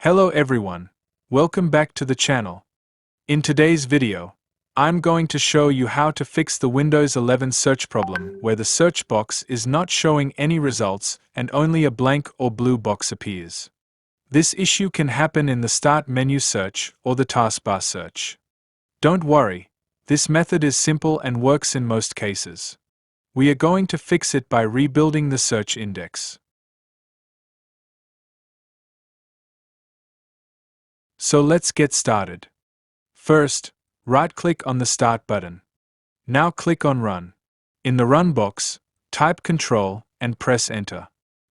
Hello everyone, welcome back to the channel. In today's video, I'm going to show you how to fix the Windows 11 search problem where the search box is not showing any results and only a blank or blue box appears. This issue can happen in the Start menu search or the Taskbar search. Don't worry, this method is simple and works in most cases. We are going to fix it by rebuilding the search index. So let's get started. First, right-click on the Start button. Now click on Run. In the Run box, type Control and press Enter.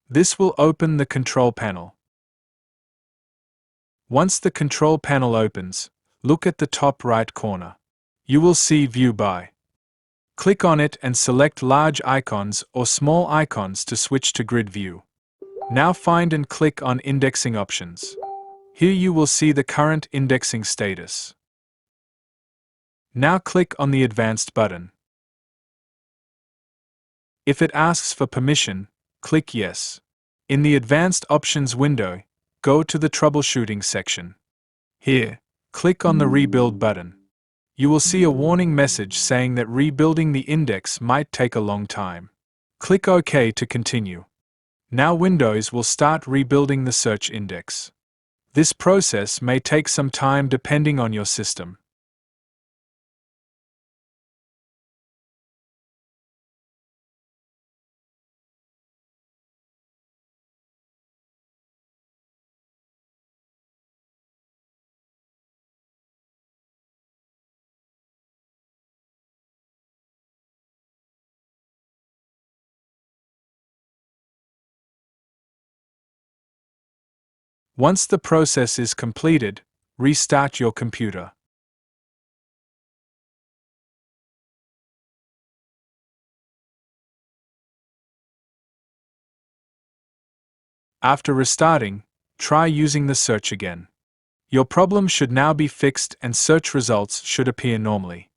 This will open the Control panel. Once the Control panel opens, look at the top right corner. You will see View By. Click on it and select large icons or small icons to switch to grid view. Now find and click on Indexing Options. Here you will see the current indexing status. Now click on the Advanced button. If it asks for permission, click Yes. In the Advanced Options window, go to the Troubleshooting section. Here, click on the Rebuild button. You will see a warning message saying that rebuilding the index might take a long time. Click OK to continue. Now Windows will start rebuilding the search index. This process may take some time depending on your system. Once the process is completed, restart your computer. After restarting, try using the search again. Your problem should now be fixed and search results should appear normally.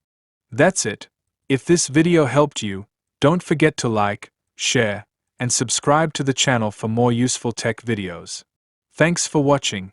That's it. If this video helped you, don't forget to like, share, and subscribe to the channel for more useful tech videos. Thanks for watching.